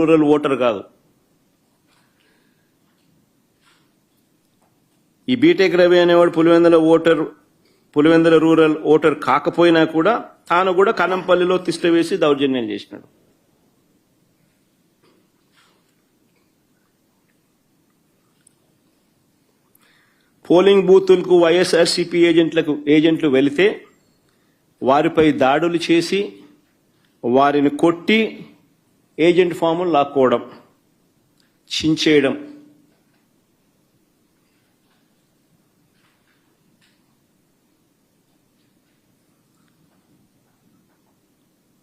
Rural voter కాదు. ఈ BTech Ravi అనేవాడు పులివెందుల రూరల్ ఓటర్ కాకపోయినా కూడా తాను కూడా కనంపల్లిలో తిష్ట వేసి దౌర్జన్యం చేసినాడు. పోలింగ్ బూతులకు వైఎస్ఆర్సీపీ ఏజెంట్లు వెళితే వారిపై దాడులు చేసి వారిని కొట్టి ఏజెంట్ ఫాములు లాక్కోవడం, చించేయడం.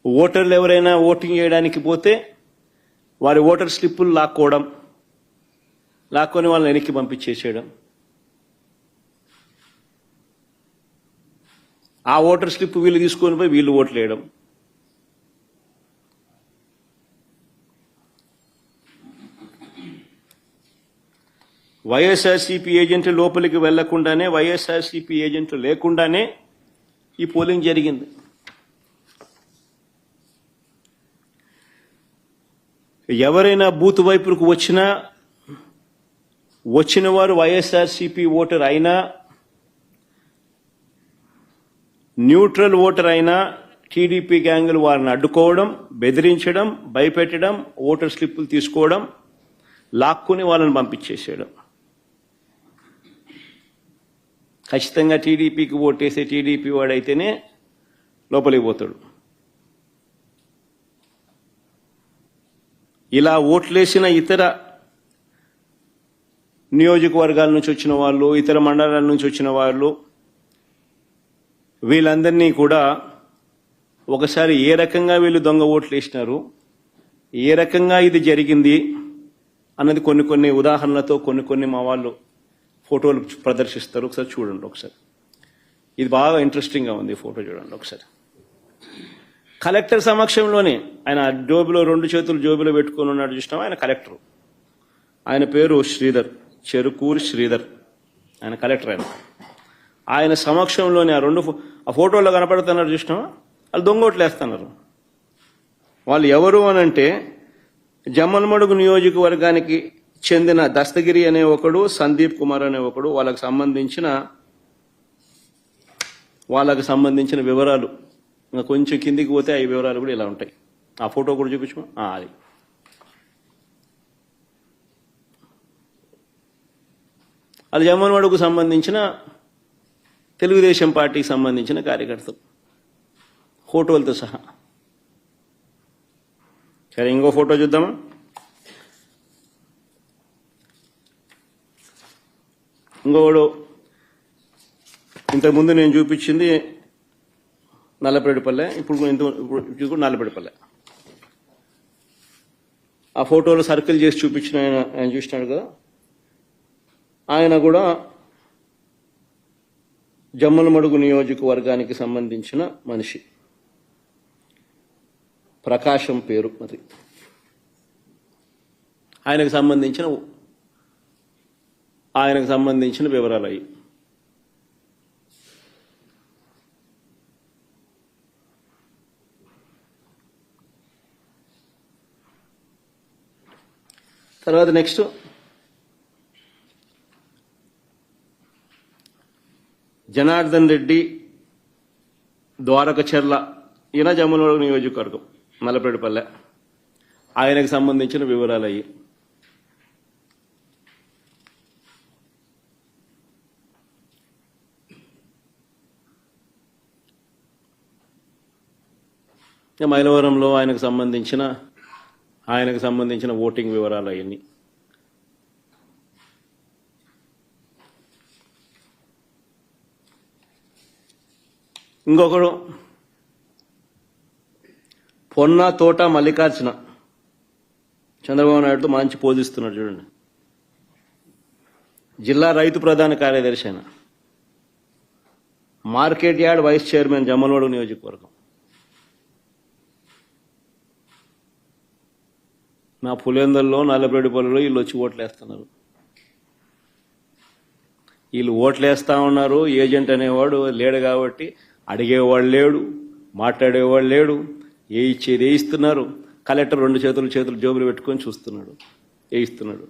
ఓటర్లు ఎవరైనా ఓటింగ్ చేయడానికి పోతే వారి ఓటర్ స్లిప్పులు లాక్కొని వాళ్ళని వెనక్కి పంపించేసేయడం. ఆ ఓటర్ స్లిప్ వీళ్ళు తీసుకొని పోయి వీళ్ళు ఓట్లు వేయడం. వైఎస్ఆర్సీపీ ఏజెంట్లు లోపలికి వెళ్లకుండానే, వైఎస్ఆర్సీపీ ఏజెంట్లు లేకుండానే ఈ పోలింగ్ జరిగింది. ఎవరైనా బూత్ వైపుకు వచ్చిన వారు వైఎస్ఆర్సీపీ ఓటర్ అయినా, న్యూట్రల్ ఓటర్ అయినా టీడీపీ గ్యాంగులు వారిని అడ్డుకోవడం, బెదిరించడం, భయపెట్టడం, ఓటర్ స్లిప్పులు తీసుకోవడం, లాక్కుని వాళ్ళని పంపించేసేయడం. ఖచ్చితంగా టీడీపీకి ఓటేసే టీడీపీ వాడైతేనే లోపలికి పోతాడు. ఇలా ఓట్లేసిన ఇతర నియోజకవర్గాల నుంచి వచ్చిన వాళ్ళు, ఇతర మండలాల నుంచి వచ్చిన వాళ్ళు, వీళ్ళందరినీ కూడా ఒకసారి ఏ రకంగా వీళ్ళు దొంగ ఓట్లు వేసినారు, ఏ రకంగా ఇది జరిగింది అన్నది కొన్ని ఉదాహరణలతో కొన్ని మా వాళ్ళు ఫోటోలు ప్రదర్శిస్తారు. ఒకసారి చూడండి. ఒకసారి ఇది బాగా ఇంట్రెస్టింగ్గా ఉంది. ఫోటో చూడండి ఒకసారి. కలెక్టర్ సమక్షంలోనే ఆయన జోబులో 2 చేతులు జోబులో పెట్టుకొని ఉన్నాడు చూసినాం. ఆయన కలెక్టర్. ఆయన పేరు శ్రీధర్, చెరుకూరి శ్రీధర్. ఆయన కలెక్టర్. ఆయన సమక్షంలోనే ఆ ఫోటోలో కనపడుతున్నారు చూసినావా, వాళ్ళు దొంగోట్లు వేస్తున్నారు. వాళ్ళు ఎవరు అనంటే జమ్మలమడుగు నియోజకవర్గానికి చెందిన దస్తగిరి అనే ఒకడు, సందీప్ కుమార్ అనే ఒకడు. వాళ్ళకు సంబంధించిన వివరాలు ఇంకా కొంచెం కిందికి పోతే ఆ వివరాలు కూడా ఇలా ఉంటాయి. ఆ ఫోటో కూడా చూపించు. అది అది జమ్మలమడుగుకు సంబంధించిన తెలుగుదేశం పార్టీకి సంబంధించిన కార్యకర్తలు ఫోటోలతో సహా. సరే, ఇంకో ఫోటో చూద్దామా. ఇంకొకడు ఇంతకుముందు నేను చూపించింది నల్లపరెడ్డిపల్లె, ఇప్పుడు నల్లపరెడ్డిపల్లె. ఆ ఫోటోలో సర్కిల్ చేసి చూపించిన ఆయన చూసినాడు కదా, ఆయన కూడా జమ్మలమడుగు నియోజకవర్గానికి సంబంధించిన మనిషి. ప్రకాశం పేరు. మరి ఆయనకు సంబంధించిన వివరాలు అయ్యి. తర్వాత నెక్స్ట్ జనార్దన్ రెడ్డి, ద్వారకచర్ల. ఈయన జమ్మలమడుగు నియోజకవర్గం, నల్లపరెడ్డిపల్లె. ఆయనకు సంబంధించిన వివరాలు అయ్యి. మైలవరంలో ఆయనకు సంబంధించిన ఓటింగ్ వివరాలు అవన్నీ. ఇంకొకడు పొన్న తోట మల్లికార్జున, చంద్రబాబు నాయుడుతో మంచి పోజిస్తున్నాడు చూడండి. జిల్లా రైతు ప్రధాన కార్యదర్శి అయిన, market yard vice chairman, Jammalamadugu నియోజకవర్గం. నా పులివెందుల్లో, నల్లపరెడ్డిపల్లిలో వీళ్ళు వచ్చి ఓట్లు వేస్తున్నారు. వీళ్ళు ఓట్లు వేస్తా ఉన్నారు. ఏజెంట్ అనేవాడు లేడు కాబట్టి అడిగేవాడు లేడు, మాట్లాడేవాడు లేడు. ఏ ఇచ్చేది ఇస్తున్నారు. కలెక్టర్ 2 చేతులు జోబులు పెట్టుకొని చూస్తున్నాడు, వేయిస్తున్నాడు.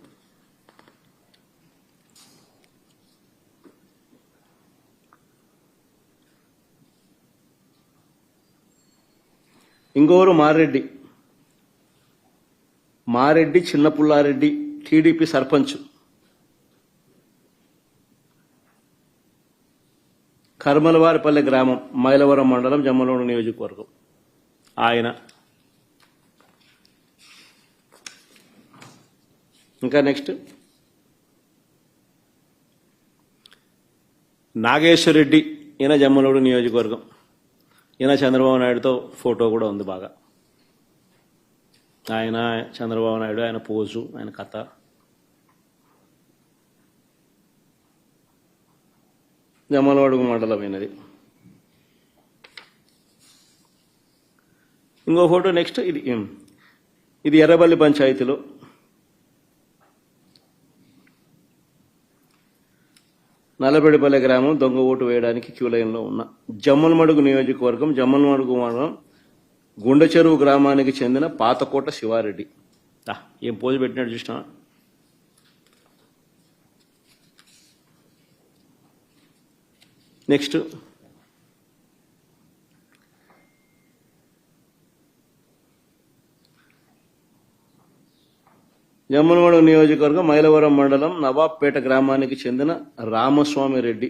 ఇంకోరు మారెడ్డి చిన్నపుల్లారెడ్డి టీడీపీ సర్పంచ్, కర్మలవారిపల్లె గ్రామం, మైలవరం మండలం, జమ్మలమడుగు నియోజకవర్గం. ఆయన ఇంకా నెక్స్ట్ నాగేశ్వరరెడ్డి, ఈయన జమ్మలమడుగు నియోజకవర్గం. ఈయన చంద్రబాబు నాయుడుతో ఫోటో కూడా ఉంది బాగా. ఆయన చంద్రబాబు నాయుడు, ఆయన పోజు, ఆయన కథ. జమ్మలమడుగు మండలం అయినది. ఇంకో ఫోటో నెక్స్ట్. ఇది ఎర్రబల్లి పంచాయతీలో నల్లబెడిపల్లె గ్రామం, దొంగ ఓటు వేయడానికి క్యూ లైన్లో ఉన్న. జమ్మలమడుగు నియోజకవర్గం, జమ్మలమడుగు మండలం, గుండెచెరువు గ్రామానికి చెందిన పాతకోట శివారెడ్డి. ఏం పోజు పెట్టినాడు చూసినా. నెక్స్ట్ జమ్మలమడుగు నియోజకవర్గం, మైలవరం మండలం, నవాబ్పేట గ్రామానికి చెందిన రామస్వామి రెడ్డి,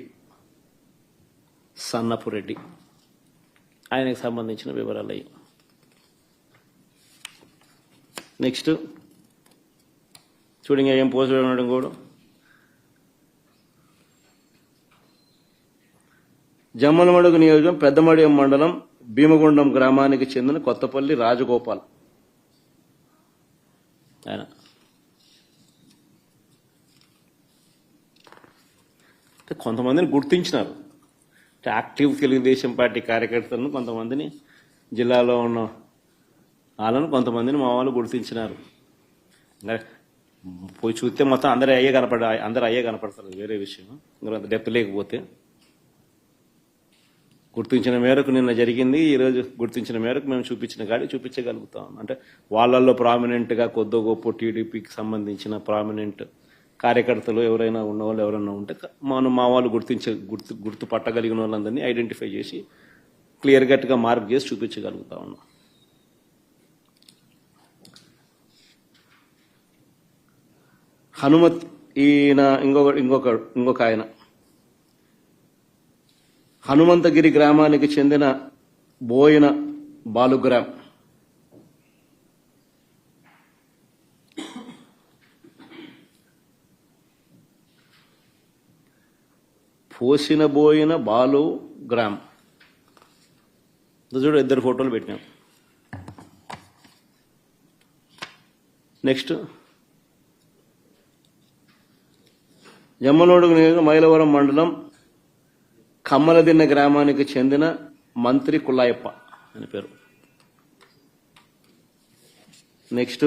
సన్నపు రెడ్డి. ఆయనకు సంబంధించిన వివరాలు అయ్యి. నెక్స్ట్ చూడండి, ఏం పోస్ట్ చేయడం కూడా. జమ్మలమడుగు నియోజకవర్గం, పెద్దమడియం మండలం, భీమగుండం గ్రామానికి చెందిన కొత్తపల్లి రాజగోపాల్. ఆయన కొంతమందిని గుర్తించినారు. యాక్టివ్ తెలుగుదేశం పార్టీ కార్యకర్తలను, కొంతమందిని జిల్లాలో ఉన్న వాళ్ళను, కొంతమందిని మా వాళ్ళు గుర్తించినారు. పోయి చూస్తే మొత్తం అందరూ అయ్యే కనపడతారు, వేరే విషయం. అంత డెప్త్ లేకపోతే గుర్తించిన మేరకు నిన్న జరిగింది. ఈరోజు గుర్తించిన మేరకు మేము చూపించిన గాడి చూపించగలుగుతాం. అంటే వాళ్ళల్లో ప్రామినెంట్గా కొద్దో గొప్ప టీడీపీకి సంబంధించిన ప్రామినెంట్ కార్యకర్తలు ఎవరైనా ఉన్నవాళ్ళు ఎవరైనా ఉంటే మనం మా వాళ్ళు గుర్తుపట్టగలిగిన వాళ్ళందరినీ ఐడెంటిఫై చేసి క్లియర్ కట్గా మార్క్ చేసి చూపించగలుగుతా ఉన్నాం. హనుమత్, ఈయన ఇంకొక ఆయన హనుమంతగిరి గ్రామానికి చెందిన బోయిన బాలుగ్రామ్. పోసిన బోయిన బాలు గ్రామ్. చూడు, 2 ఫోటోలు పెట్టినాం. నెక్స్ట్ జమ్మలమడుగు నియోజకవర్గం, మైలవరం మండలం, కమ్మలదిన్న గ్రామానికి చెందిన మంత్రి కుల్లాయప్ప అని పేరు. నెక్స్ట్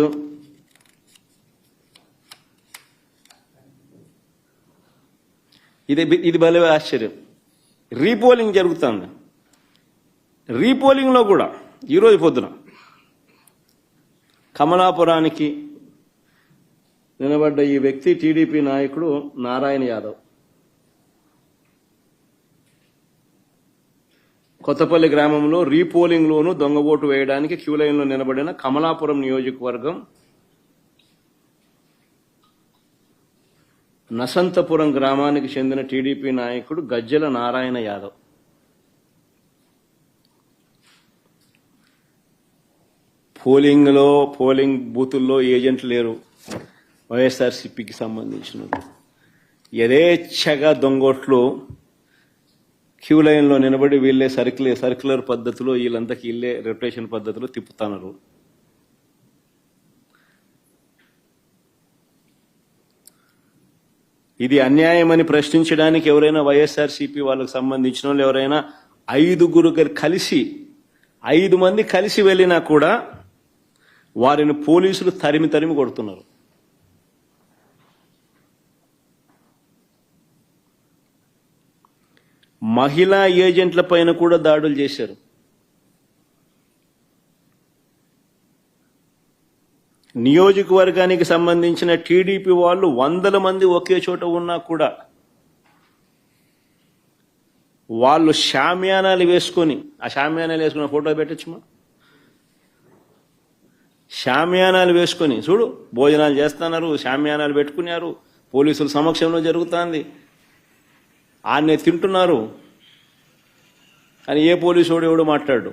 ఇది భలే ఆశ్చర్యం. రీపోలింగ్ జరుగుతుంది. రీపోలింగ్లో కూడా ఈరోజు పొద్దున కమలాపురానికి నిలబడ్డ ఈ వ్యక్తి టీడీపీ నాయకుడు నారాయణ యాదవ్. కొత్తపల్లి గ్రామంలో రీపోలింగ్లోనూ దొంగ ఓటు వేయడానికి క్యూ లైన్లో నిలబడిన కమలాపురం నియోజకవర్గం నసంతపురం గ్రామానికి చెందిన టీడీపీ నాయకుడు గజ్జెల నారాయణ యాదవ్. పోలింగ్ బూతుల్లో ఏజెంట్లు లేరు, వైఎస్ఆర్సీపీకి సంబంధించిన యథేచ్ఛగా దొంగోట్లు క్యూ లైన్లో నిలబడి వీళ్ళే సర్క్యులర్ పద్ధతిలో వీళ్ళంతకి వీళ్ళే రొటేషన్ పద్ధతిలో తిప్పుతున్నారు. ఇది అన్యాయమని ప్రశ్నించడానికి ఎవరైనా వైఎస్ఆర్సీపీ వాళ్ళకు సంబంధించిన వాళ్ళు ఎవరైనా 5 మంది కలిసి వెళ్ళినా కూడా వారిని పోలీసులు తరిమి కొడుతున్నారు. మహిళా ఏజెంట్ల పైన కూడా దాడులు చేశారు. నియోజకవర్గానికి సంబంధించిన టీడీపీ వాళ్ళు 100 మంది ఒకే చోట ఉన్నా కూడా వాళ్ళు షామ్యానాలు వేసుకొని, ఆ షామ్యానాలు వేసుకున్న ఫోటో పెట్టచ్చుమా, షామ్యానాలు వేసుకొని చూడు భోజనాలు చేస్తున్నారు, షామ్యానాలు పెట్టుకున్నారు, పోలీసుల సమక్షంలో జరుగుతుంది, ఆన్నే తింటున్నారు అని ఏ పోలీసు ఎవడు మాట్లాడు.